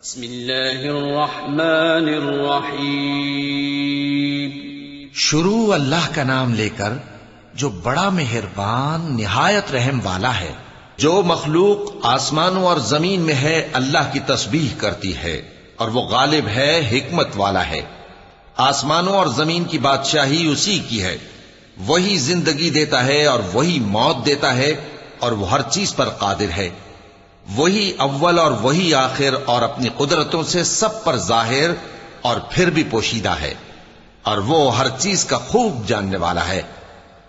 بسم اللہ الرحمن الرحیم۔ شروع اللہ کا نام لے کر جو بڑا مہربان نہایت رحم والا ہے۔ جو مخلوق آسمانوں اور زمین میں ہے اللہ کی تسبیح کرتی ہے اور وہ غالب ہے، حکمت والا ہے۔ آسمانوں اور زمین کی بادشاہی اسی کی ہے، وہی زندگی دیتا ہے اور وہی موت دیتا ہے اور وہ ہر چیز پر قادر ہے۔ وہی اول اور وہی آخر اور اپنی قدرتوں سے سب پر ظاہر اور پھر بھی پوشیدہ ہے، اور وہ ہر چیز کا خوب جاننے والا ہے۔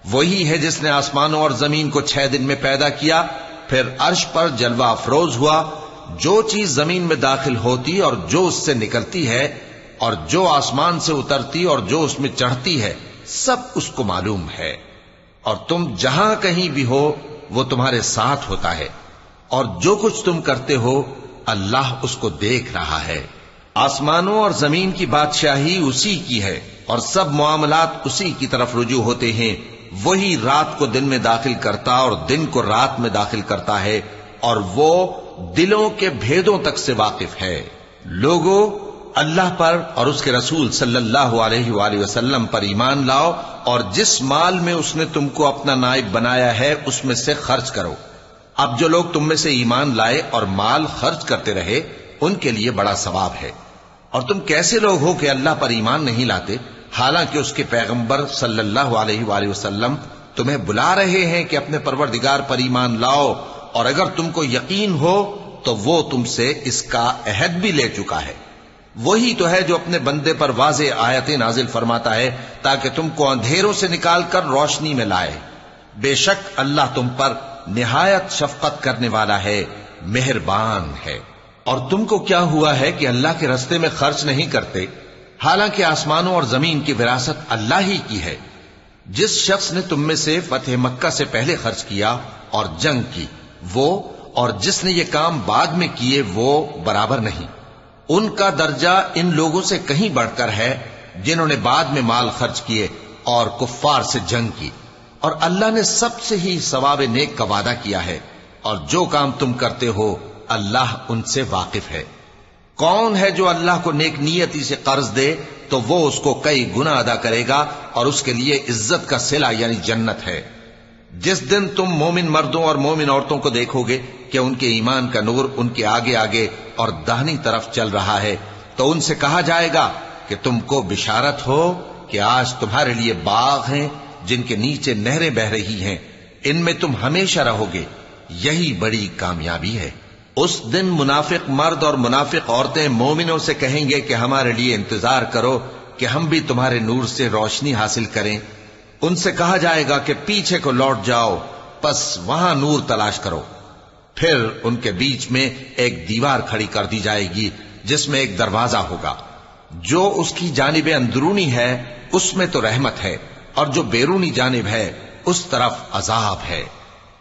وہی ہے جس نے آسمانوں اور زمین کو 6 دن میں پیدا کیا، پھر عرش پر جلوہ افروز ہوا۔ جو چیز زمین میں داخل ہوتی اور جو اس سے نکلتی ہے اور جو آسمان سے اترتی اور جو اس میں چڑھتی ہے، سب اس کو معلوم ہے۔ اور تم جہاں کہیں بھی ہو وہ تمہارے ساتھ ہوتا ہے، اور جو کچھ تم کرتے ہو اللہ اس کو دیکھ رہا ہے۔ آسمانوں اور زمین کی بادشاہی اسی کی ہے اور سب معاملات اسی کی طرف رجوع ہوتے ہیں۔ وہی رات کو دن میں داخل کرتا اور دن کو رات میں داخل کرتا ہے، اور وہ دلوں کے بھیدوں تک سے واقف ہے۔ لوگو، اللہ پر اور اس کے رسول صلی اللہ علیہ وآلہ وسلم پر ایمان لاؤ، اور جس مال میں اس نے تم کو اپنا نائب بنایا ہے اس میں سے خرچ کرو۔ اب جو لوگ تم میں سے ایمان لائے اور مال خرچ کرتے رہے ان کے لیے بڑا ثواب ہے۔ اور تم کیسے لوگ ہو کہ اللہ پر ایمان نہیں لاتے، حالانکہ اس کے پیغمبر صلی اللہ علیہ وآلہ وسلم تمہیں بلا رہے ہیں کہ اپنے پروردگار پر ایمان لاؤ، اور اگر تم کو یقین ہو تو وہ تم سے اس کا عہد بھی لے چکا ہے۔ وہی تو ہے جو اپنے بندے پر واضح آیتیں نازل فرماتا ہے تاکہ تم کو اندھیروں سے نکال کر روشنی میں لائے۔ بے شک اللہ تم پر نہایت شفقت کرنے والا ہے، مہربان ہے۔ اور تم کو کیا ہوا ہے کہ اللہ کے رستے میں خرچ نہیں کرتے، حالانکہ آسمانوں اور زمین کی وراثت اللہ ہی کی ہے۔ جس شخص نے تم میں سے فتح مکہ سے پہلے خرچ کیا اور جنگ کی، وہ اور جس نے یہ کام بعد میں کیے وہ برابر نہیں۔ ان کا درجہ ان لوگوں سے کہیں بڑھ کر ہے جنہوں نے بعد میں مال خرچ کیے اور کفار سے جنگ کی، اور اللہ نے سب سے ہی ثواب نیک کا وعدہ کیا ہے، اور جو کام تم کرتے ہو اللہ ان سے واقف ہے۔ کون ہے جو اللہ کو نیک نیتی سے قرض دے تو وہ اس کو کئی گنا ادا کرے گا، اور اس کے لیے عزت کا صلہ یعنی جنت ہے۔ جس دن تم مومن مردوں اور مومن عورتوں کو دیکھو گے کہ ان کے ایمان کا نور ان کے آگے آگے اور داہنی طرف چل رہا ہے، تو ان سے کہا جائے گا کہ تم کو بشارت ہو کہ آج تمہارے لیے باغ ہیں جن کے نیچے نہریں بہ رہی ہیں، ان میں تم ہمیشہ رہو گے، یہی بڑی کامیابی ہے۔ اس دن منافق مرد اور منافق عورتیں مومنوں سے کہیں گے کہ ہمارے لیے انتظار کرو کہ ہم بھی تمہارے نور سے روشنی حاصل کریں۔ ان سے کہا جائے گا کہ پیچھے کو لوٹ جاؤ، پس وہاں نور تلاش کرو۔ پھر ان کے بیچ میں ایک دیوار کھڑی کر دی جائے گی جس میں ایک دروازہ ہوگا، جو اس کی جانب اندرونی ہے اس میں تو رحمت ہے، اور جو بیرونی جانب ہے اس طرف عذاب ہے۔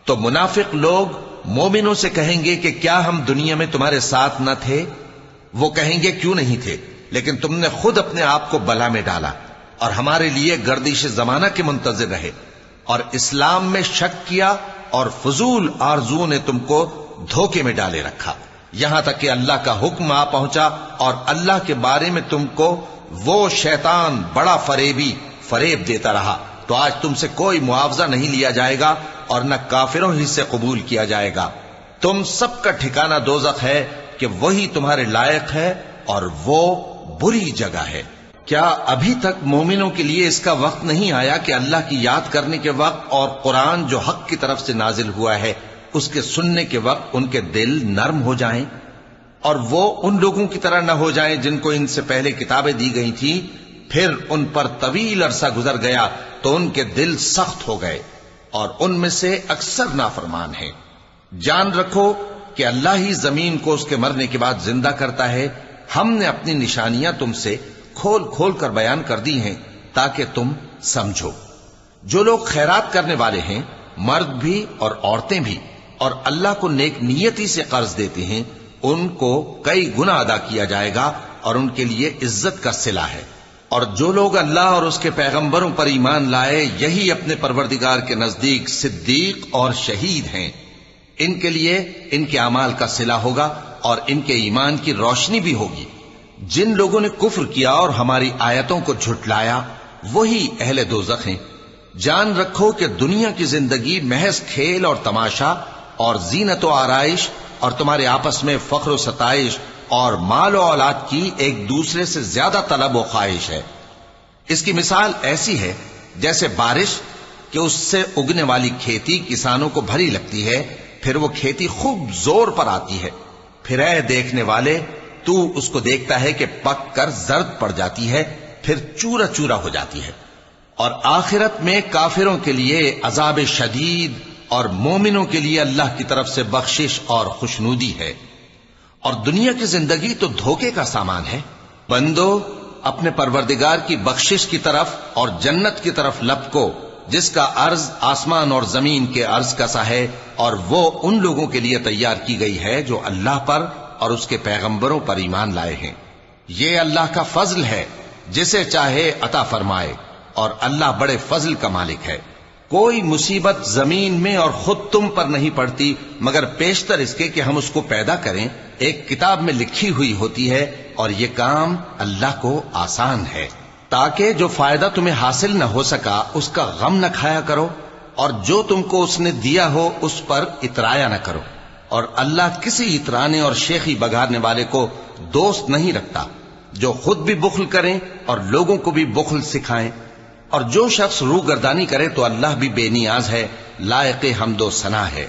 تو منافق لوگ مومنوں سے کہیں گے کہ کیا ہم دنیا میں تمہارے ساتھ نہ تھے؟ وہ کہیں گے کیوں نہیں تھے، لیکن تم نے خود اپنے آپ کو بلا میں ڈالا اور ہمارے لیے گردش زمانہ کے منتظر رہے، اور اسلام میں شک کیا، اور فضول آرزوؤں نے تم کو دھوکے میں ڈالے رکھا، یہاں تک کہ اللہ کا حکم آ پہنچا، اور اللہ کے بارے میں تم کو وہ شیطان بڑا فریب دیتا رہا۔ تو آج تم سے کوئی معاوضہ نہیں لیا جائے گا اور نہ کافروں ہی سے قبول کیا جائے گا۔ تم سب کا ٹھکانہ دوزخ ہے کہ وہی تمہارے لائق ہے، اور وہ بری جگہ ہے۔ کیا ابھی تک مومنوں کے لیے اس کا وقت نہیں آیا کہ اللہ کی یاد کرنے کے وقت اور قرآن جو حق کی طرف سے نازل ہوا ہے اس کے سننے کے وقت ان کے دل نرم ہو جائیں، اور وہ ان لوگوں کی طرح نہ ہو جائیں جن کو ان سے پہلے کتابیں دی گئی تھیں، پھر ان پر طویل عرصہ گزر گیا تو ان کے دل سخت ہو گئے، اور ان میں سے اکثر نافرمان ہیں۔ جان رکھو کہ اللہ ہی زمین کو اس کے مرنے کے بعد زندہ کرتا ہے۔ ہم نے اپنی نشانیاں تم سے کھول کھول کر بیان کر دی ہیں تاکہ تم سمجھو۔ جو لوگ خیرات کرنے والے ہیں، مرد بھی اور عورتیں بھی، اور اللہ کو نیک نیتی سے قرض دیتے ہیں، ان کو کئی گنا ادا کیا جائے گا اور ان کے لیے عزت کا صلہ ہے۔ اور جو لوگ اللہ اور اس کے پیغمبروں پر ایمان لائے، یہی اپنے پروردگار کے نزدیک صدیق اور شہید ہیں۔ ان کے لیے ان کے اعمال کا صلہ ہوگا، اور ان کے ایمان کی روشنی بھی ہوگی۔ جن لوگوں نے کفر کیا اور ہماری آیتوں کو جھٹلایا وہی اہل دوزخ ہیں۔ جان رکھو کہ دنیا کی زندگی محض کھیل اور تماشا اور زینت و آرائش اور تمہارے آپس میں فخر و ستائش اور مال و اولاد کی ایک دوسرے سے زیادہ طلب و خواہش ہے۔ اس کی مثال ایسی ہے جیسے بارش کہ اس سے اگنے والی کھیتی کسانوں کو بھری لگتی ہے، پھر وہ کھیتی خوب زور پر آتی ہے، پھر اے دیکھنے والے تو اس کو دیکھتا ہے کہ پک کر زرد پڑ جاتی ہے، پھر چورا چورا ہو جاتی ہے۔ اور آخرت میں کافروں کے لیے عذاب شدید اور مومنوں کے لیے اللہ کی طرف سے بخشش اور خوشنودی ہے۔ اور دنیا کی زندگی تو دھوکے کا سامان ہے۔ بندو اپنے پروردگار کی بخشش کی طرف اور جنت کی طرف لپکو جس کا عرض آسمان اور زمین کے عرض کا سا ہے، اور وہ ان لوگوں کے لیے تیار کی گئی ہے جو اللہ پر اور اس کے پیغمبروں پر ایمان لائے ہیں۔ یہ اللہ کا فضل ہے، جسے چاہے عطا فرمائے، اور اللہ بڑے فضل کا مالک ہے۔ کوئی مصیبت زمین میں اور خود تم پر نہیں پڑتی مگر پیشتر اس کے کہ ہم اس کو پیدا کریں ایک کتاب میں لکھی ہوئی ہوتی ہے، اور یہ کام اللہ کو آسان ہے، تاکہ جو فائدہ تمہیں حاصل نہ ہو سکا اس کا غم نہ کھایا کرو، اور جو تم کو اس نے دیا ہو اس پر اترایا نہ کرو۔ اور اللہ کسی اترانے اور شیخی بگاڑنے والے کو دوست نہیں رکھتا، جو خود بھی بخل کریں اور لوگوں کو بھی بخل سکھائیں۔ اور جو شخص روگردانی کرے تو اللہ بھی بے نیاز ہے، لائق حمد و ثنا ہے۔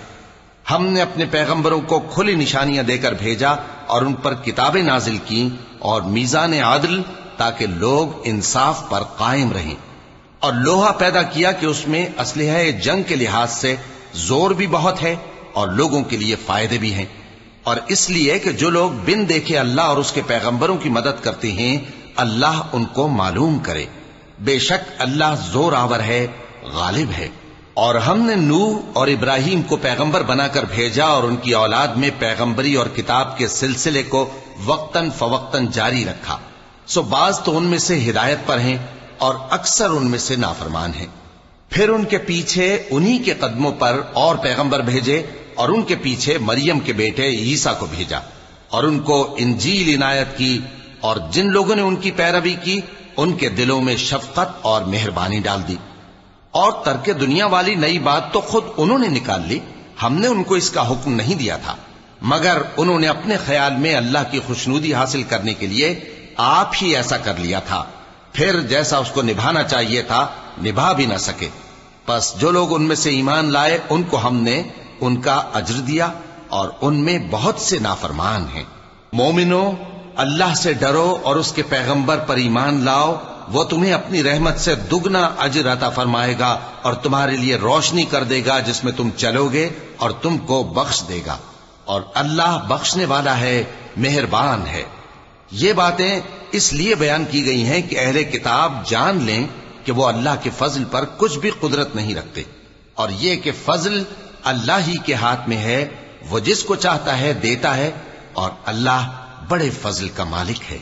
ہم نے اپنے پیغمبروں کو کھلی نشانیاں دے کر بھیجا اور ان پر کتابیں نازل کی اور میزان عدل، تاکہ لوگ انصاف پر قائم رہیں، اور لوہا پیدا کیا کہ اس میں اسلحہ جنگ کے لحاظ سے زور بھی بہت ہے اور لوگوں کے لیے فائدے بھی ہیں، اور اس لیے کہ جو لوگ بن دیکھے اللہ اور اس کے پیغمبروں کی مدد کرتے ہیں اللہ ان کو معلوم کرے۔ بے شک اللہ زور آور ہے، غالب ہے۔ اور ہم نے نوح اور ابراہیم کو پیغمبر بنا کر بھیجا اور ان کی اولاد میں پیغمبری اور کتاب کے سلسلے کو وقتاً فوقتاً جاری رکھا، سو بعض تو ان میں سے ہدایت پر ہیں اور اکثر ان میں سے نافرمان ہیں۔ پھر ان کے پیچھے انہی کے قدموں پر اور پیغمبر بھیجے، اور ان کے پیچھے مریم کے بیٹے عیسیٰ کو بھیجا، اور ان کو انجیل عنایت کی، اور جن لوگوں نے ان کی پیروی کی ان کے دلوں میں شفقت اور مہربانی ڈال دی۔ اور ترک دنیا والی نئی بات تو خود انہوں نے نکال لی، ہم نے ان کو اس کا حکم نہیں دیا تھا، مگر انہوں نے اپنے خیال میں اللہ کی خوشنودی حاصل کرنے کے لیے آپ ہی ایسا کر لیا تھا، پھر جیسا اس کو نبھانا چاہیے تھا نبھا بھی نہ سکے۔ پس جو لوگ ان میں سے ایمان لائے ان کو ہم نے ان کا اجر دیا، اور ان میں بہت سے نافرمان ہیں۔ مومنو اللہ سے ڈرو اور اس کے پیغمبر پر ایمان لاؤ، وہ تمہیں اپنی رحمت سے دگنا اجر عطا فرمائے گا اور تمہارے لیے روشنی کر دے گا جس میں تم چلو گے، اور تم کو بخش دے گا، اور اللہ بخشنے والا ہے، مہربان ہے۔ یہ باتیں اس لیے بیان کی گئی ہیں کہ اہل کتاب جان لیں کہ وہ اللہ کے فضل پر کچھ بھی قدرت نہیں رکھتے، اور یہ کہ فضل اللہ ہی کے ہاتھ میں ہے، وہ جس کو چاہتا ہے دیتا ہے، اور اللہ بڑے فضل کا مالک ہے۔